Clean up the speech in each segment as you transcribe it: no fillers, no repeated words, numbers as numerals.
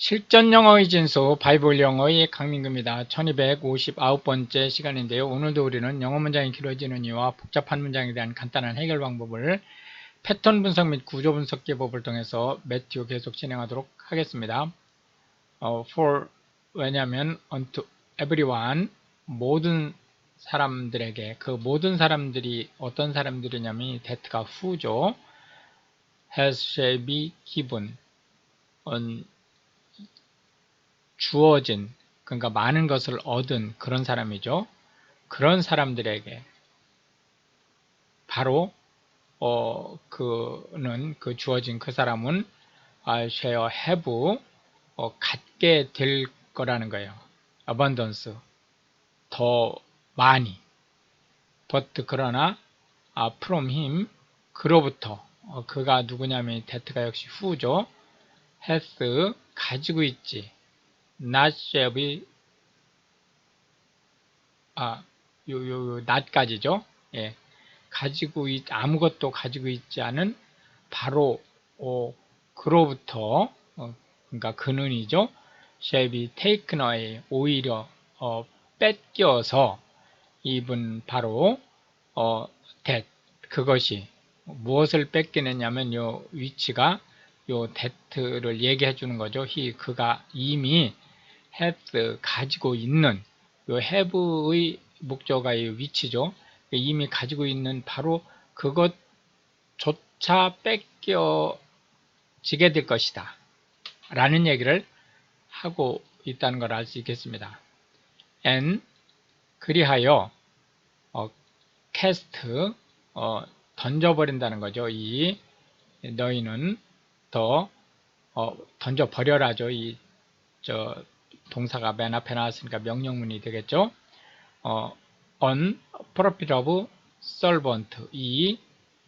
실전 영어의 진수 바이블 영어의 강민규입니다. 1259번째 시간인데요. 오늘도 우리는 영어 문장이 길어지는 이유와 복잡한 문장에 대한 간단한 해결 방법을 패턴 분석 및 구조 분석 기법을 통해서 몇 주 계속 진행하도록 하겠습니다. 왜냐하면 unto everyone, 모든 사람들에게, 그 모든 사람들이 어떤 사람들이냐면 that가 who죠. has, shall be given, 주어진, 그러니까 많은 것을 얻은 그런 사람이죠. 그런 사람들에게 바로 그 주어진 그 사람은 shall have, 갖게 될 거라는 거예요. abundance, 더 많이. but 그러나 from him, 그로부터, 그가 누구냐면 that가 역시 who죠. has, 가지고 있지. not shall be, not까지죠. 예. 아무것도 가지고 있지 않은 바로, 그로부터, 그러니까 그는이죠. shall be taken away, 오히려, 뺏겨서, 입은 바로, that, 그것이, 무엇을 뺏기느냐면, 요 위치가, 요 that를 얘기해 주는 거죠. 그가 이미 has, 가지고 있는, 요 have의 목적어가 이 위치죠. 이미 가지고 있는 바로 그것조차 뺏겨지게 될 것이다 라는 얘기를 하고 있다는 걸 알 수 있겠습니다. and 그리하여 cast, 던져버린다는 거죠. 너희는 던져버려라죠. 동사가 맨 앞에 나왔으니까 명령문이 되겠죠. unprofitable servant, 이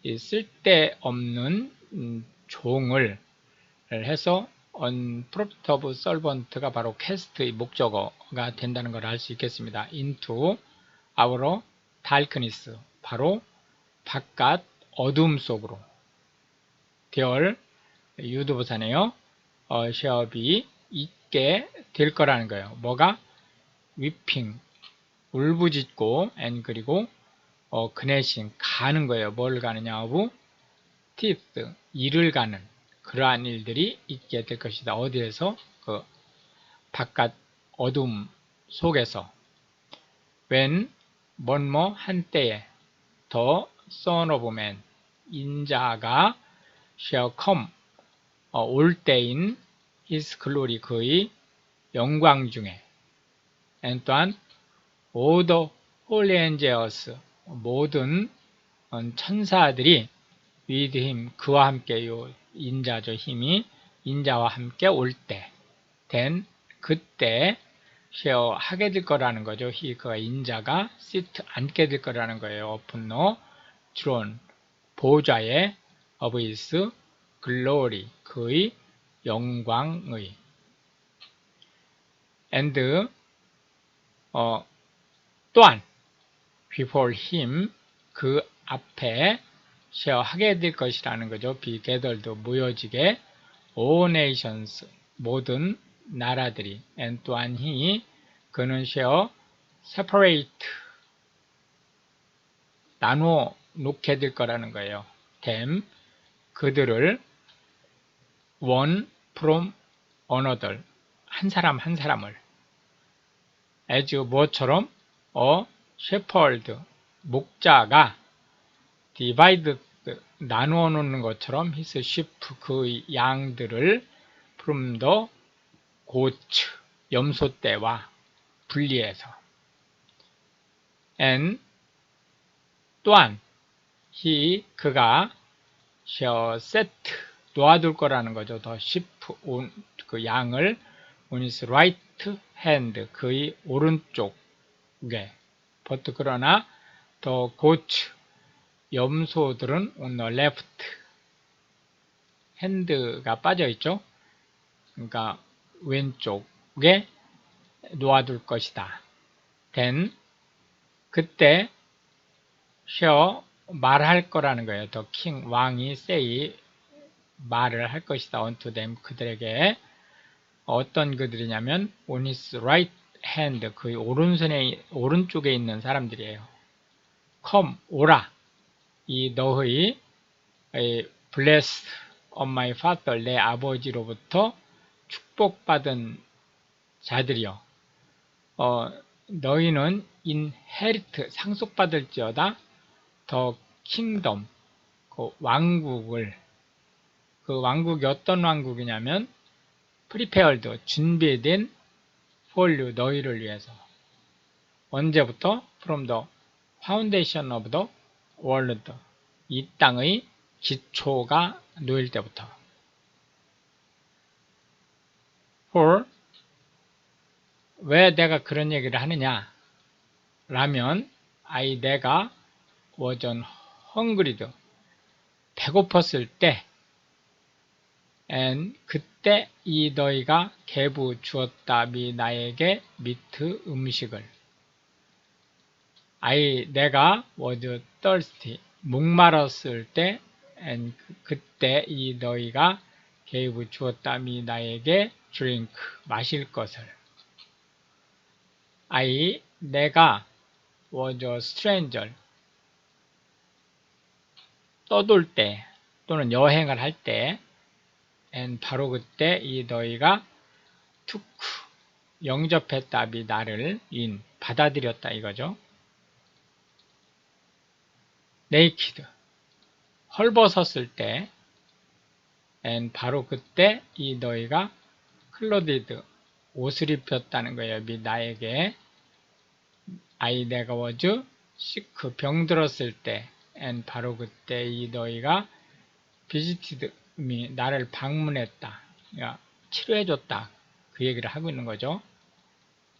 쓸데없는 종을 해서 unprofitable servant가 바로 cast의 목적어가 된다는 걸 알 수 있겠습니다. into our darkness, 바로 바깥 어둠 속으로. 되어 유도부사네요. shall be, 있게 될 거라는 거예요. 뭐가? weeping, 울부짖고, and 그리고 gnashing, 가는 거예요. 뭘 가느냐 하고 teeth, 이를 가는 그러한 일들이 있게 될 것이다. 어디에서? 그 바깥 어둠 속에서. when, 뭐뭐 한때에, the son of man, 인자가 shall come, 올 때인 his glory, 그의 영광 중에, and 또한 all the holy angels, 모든 천사들이 with him, 그와 함께, 요 인자죠. 힘이 인자와 함께 올 때, then 그때 shall 하게 될 거라는 거죠. 그가 인자가 sit, 앉게 될 거라는 거예요. upon the throne, 보좌에, of his glory, 그의 영광의. and 또한 before him, 그 앞에 shall 하게 될 것이라는 거죠. be gathered, 모여지게, all nations, 모든 나라들이, and 또한 그는 shall separate, 나누어 놓게 될 거라는 거예요. them, 그들을 one from another, 한 사람 한 사람을, as 뭐처럼 a shepherd, 목자가 divided, 나누어 놓는 것처럼 his sheep, 그 양들을 from the goats, 염소떼와 분리해서. and 또한 그가 shall set, 놓아둘 거라는 거죠. the sheep, 그 양을 on his right hand, 그의 오른쪽에, but 그러나 the goats, 염소들은 on the left, hand가 빠져 있죠. 그러니까 왼쪽에 놓아둘 것이다. then 그때 shall 말할 거라는 거예요. the king, 왕이 say, 말을 할 것이다. unto them, 그들에게 어떤 그들이냐면 on his right hand, 그의 오른쪽에 있는 사람들이에요. come, 오라. 이 너의 blessed of my father, 내 아버지로부터 축복받은 자들이여. 너희는 inherit, 상속받을지어다 the kingdom, 그 왕국을. 그 왕국이 어떤 왕국이냐면 prepared, 준비된 for you, 너희를 위해서. 언제부터? from the foundation of the world, 이 땅의 기초가 놓일 때부터. for, 왜 내가 그런 얘기를 하느냐 라면 내가 was hungry, 배고팠을 때 and 그때 이 너희가 gave 주었다 나에게 meat, 음식을. 내가 was thirsty, 목마랐을 때 and 그때 이 너희가 gave 주었다 나에게 drink, 마실 것을. 내가 was a stranger, 떠돌 때 또는 여행을 할 때 and 바로 그때 이 너희가 took, 영접했다 나를 받아들였다 이거죠. naked, 헐벗었을 때 and 바로 그때 이 너희가 clothed, 옷을 입혔다는 거예요. 나에게. 내가 was sick, 병들었을 때 and 바로 그때 이 너희가 visited me, 나를 방문했다, 치료해줬다, 그 얘기를 하고 있는 거죠.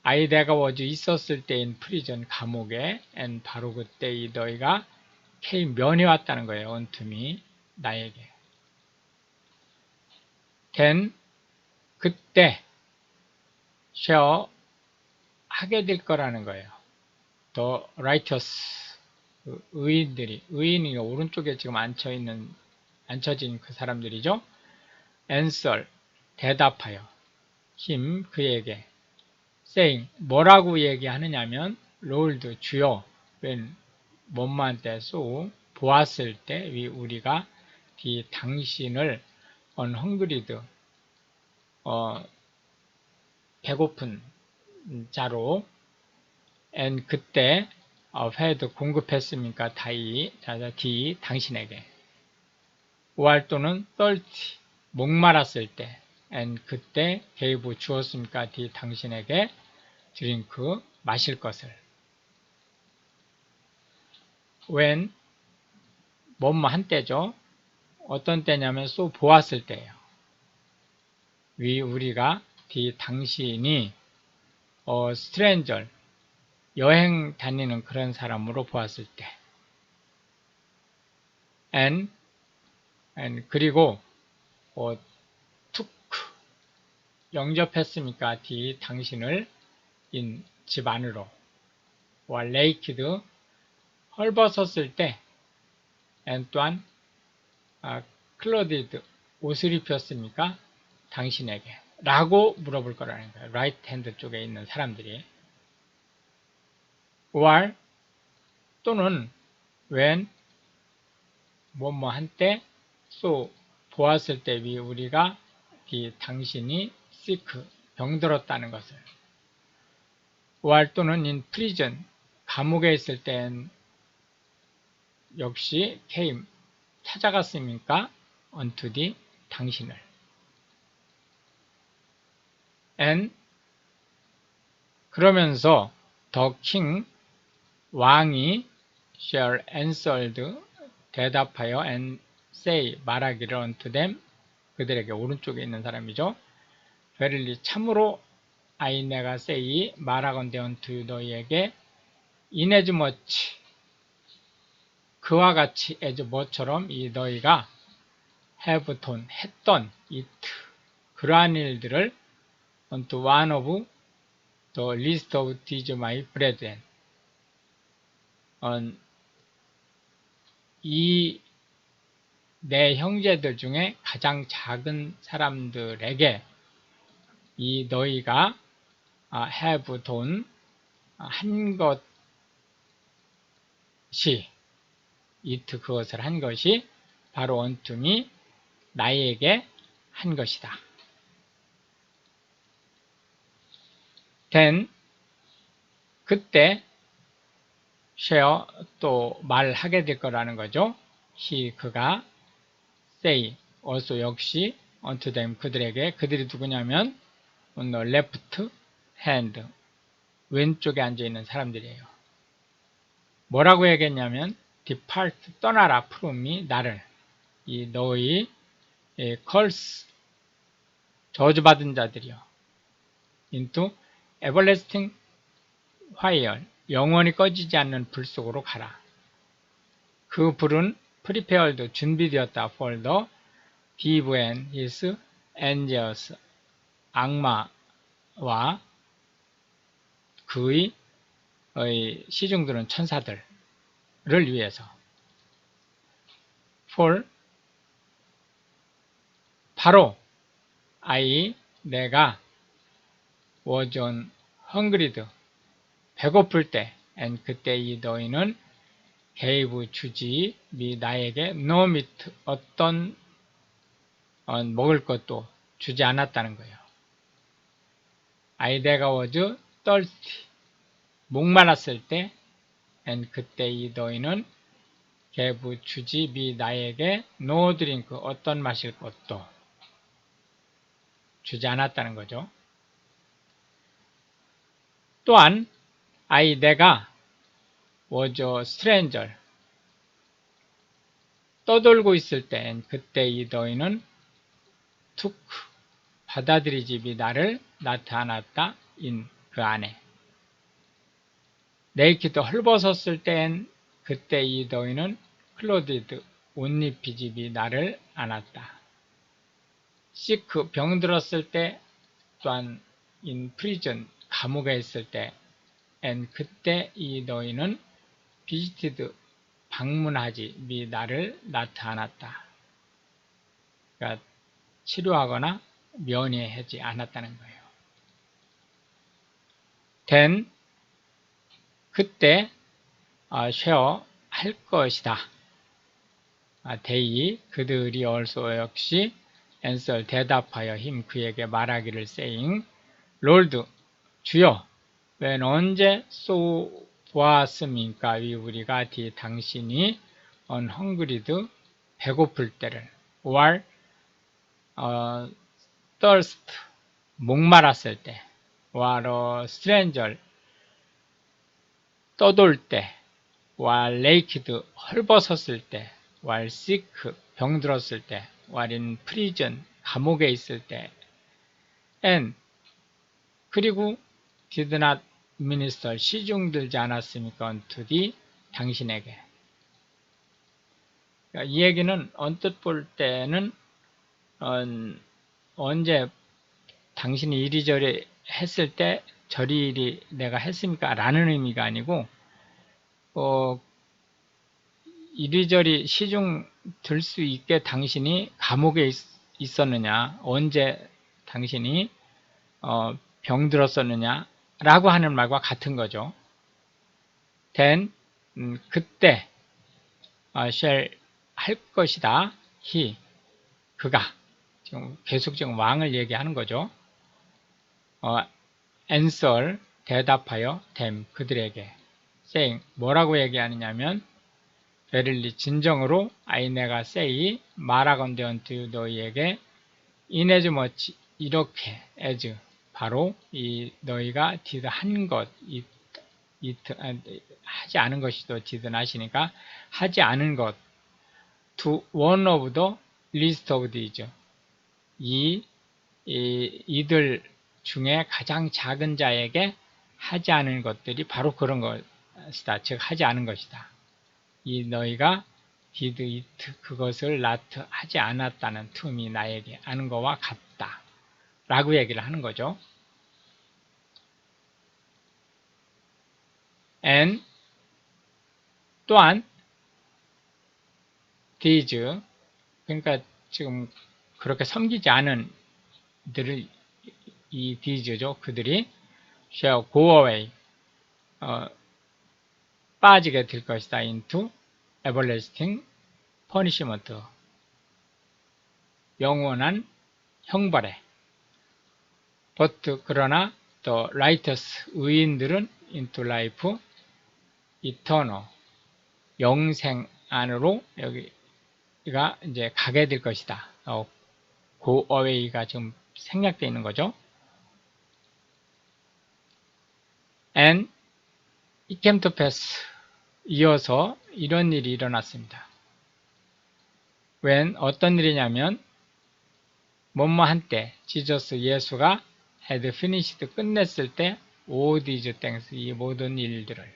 내가 was 있었을 때 in prison, 감옥에 and 바로 그때 이 너희가 came, 면해왔다는 거예요. unto me, 나에게. then, 그때 shall, 하게 될 거라는 거예요. the righteous, 의인이 오른쪽에 지금 앉혀진 그 사람들이죠. answer, 대답하여, him, 그에게, saying, 뭐라고 얘기하느냐면 Lord, 주여, when, 뭐뭐한 때, so, 보았을 때, 우리가 당신을 unhungried, 배고픈 자로 and 그때 had, 공급했습니까? 당신에게. or 또는 thirsty, 목마랐을 때 and 그때 gave, 주었습니까? 당신에게 drink, 마실 것을. when, 뭐뭐 한때죠. 어떤 때냐면 so, 보았을 때예요. 우리가 당신이 stranger, 여행 다니는 그런 사람으로 보았을 때 and 그리고 took, 영접했습니까? 당신을 집 안으로. or naked, 헐벗었을 때 and 또한 clothed, 옷을 입혔습니까? 당신에게 라고 물어볼 거라는 거예요. right hand 쪽에 있는 사람들이. or 또는 when, 뭐뭐 한때 so, 보았을 때 우리가 당신이 sick, 병들었다는 것을. or 또는 in prison, 감옥에 있을 땐 역시 came, 찾아갔습니까? unto 당신을. and 그러면서 the king, 왕이 shall answered, 대답하여 and say, 말하기를 unto them, 그들에게, 오른쪽에 있는 사람이죠. verily, 참으로 내가 say, 말하건대 unto 너희에게 inasmuch, 그와 같이 as 뭐처럼 너희가 have done, 했던 it, 그러한 일들을 unto one of the least of these my brethren, 이 내 형제들 중에 가장 작은 사람들에게 이 너희가 have 돈 한 것이 it 그것을 한 것이 바로 unto me 나에게 한 것이다. then 그때 share 또 말하게 될 거라는 거죠. he 그가 say also 역시 unto them 그들에게 그들이 누구냐면 on the left hand 왼쪽에 앉아있는 사람들이에요. 뭐라고 얘기했냐면 depart 떠나라 from me 나를 이 너희 curse 저주받은 자들이요 into everlasting fire 영원히 꺼지지 않는 불 속으로 가라. 그 불은 prepared 준비되었다 for the devil and his angels 악마와 그의 시중들은 천사들을 위해서 for 바로 내가 was on hungried 배고플 때 and 그때 이 너희는 gave 주지 미 나에게 no meat 어떤 먹을 것도 주지 않았다는 거예요. 내가 was thirsty 목말랐을 때 and 그때 이 너희는 gave 주지 미 나에게 no drink 어떤 마실 것도 주지 않았다는 거죠. 또한 내가 was a stranger 떠돌고 있을 때 그때 이 너희는 took 받아들이지 미 나를 나타났다 in 그 안에 naked 헐벗었을 땐 그때 이 너희는 clothed 옷 입히지 미 나를 안았다. sick 병들었을 때 또한 in prison 감옥에 있을 때 and 그때 이 너희는 visited 방문하지 미 나를 나타났다. 그러니까 치료하거나 면회하지 않았다는 거예요. then 그때 share 할 것이다. they 그들이 also 역시 answer 대답하여 him 그에게 말하기를 saying Lord 주여 when 언제 so 보았습니까? 우리가 당신이 on hungried 배고플 때를 or thirst 목말랐을 때 or stranger 떠돌 때 or naked 헐벗었을 때 or sick 병들었을 때 or in prison 감옥에 있을 때 and 그리고 did not minister 시중들지 않았습니까? unto thee 당신에게 그러니까 이 얘기는 언뜻 볼 때는 언제 당신이 이리저리 했을 때 저리 내가 했습니까? 라는 의미가 아니고 이리저리 시중 들 수 있게 당신이 감옥에 있었느냐 언제 당신이 병들었었느냐 라고 하는 말과 같은 거죠. then 그때 shall 할 것이다. he 그가 지금 계속 지금 왕을 얘기하는 거죠. answer 대답하여 them 그들에게 saying 뭐라고 얘기하느냐면 verily 진정으로 내가 say 말하건대 unto 너희에게 inasmuch 이렇게 as 바로 이 너희가 did 한 것 하지 않은 것이 또 did 하시니까 하지 않은 것 to one of the least of these 이들 중에 가장 작은 자에게 하지 않은 것들이 바로 그런 것이다. 즉 하지 않은 것이다. 이 너희가 did it 그것을 not 하지 않았다는 to me 나에게 하는 것과 같다. 라고 얘기를 하는 거죠. and 또한 these 그러니까 지금 그렇게 섬기지 않은 들을 이 these죠. 그들이 shall go away, 빠지게 될 것이다. into everlasting punishment, 영원한 형벌에. but 그러나 the righteous, 의인들은 into life eternal, 영생 안으로 여기가 이제 가게 될 것이다. go away가 지금 생략되어 있는 거죠. and it came to pass, 이어서 이런 일이 일어났습니다. when, 어떤 일이냐면 뭐뭐 한때 Jesus, 예수가 had finished, 끝냈을 때 all these things, 이 모든 일들을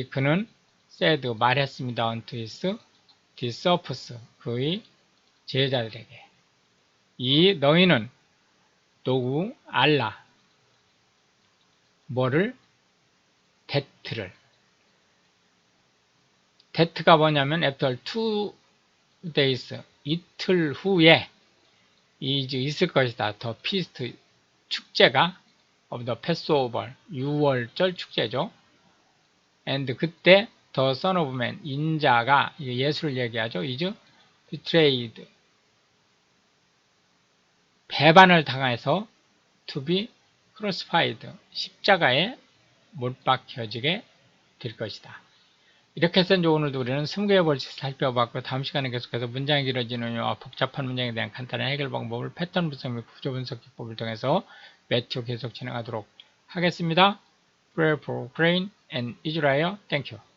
그는 said, 말했습니다. unto his disciples, 그의 제자들에게. 이 너희는 누구 알라, 뭐를? that를. that가 뭐냐면 after 2 days, 이틀 후에 있을 것이다. 더 피스트, 축제가 of the Passover, 6월절 축제죠. and 그때 the Son of Man, 인자가, 예수를 얘기하죠. is betrayed, 배반을 당해서 to be crucified, 십자가에 못 박혀지게 될 것이다. 이렇게 해서 이제 오늘도 우리는 20개의 벌칙을 살펴봤고, 다음 시간에 계속해서 문장이 길어지는 이유와 복잡한 문장에 대한 간단한 해결 방법을 패턴 분석 및 구조 분석 기법을 통해서 매주 계속 진행하도록 하겠습니다. Pray for Ukraine and Israel. Thank you.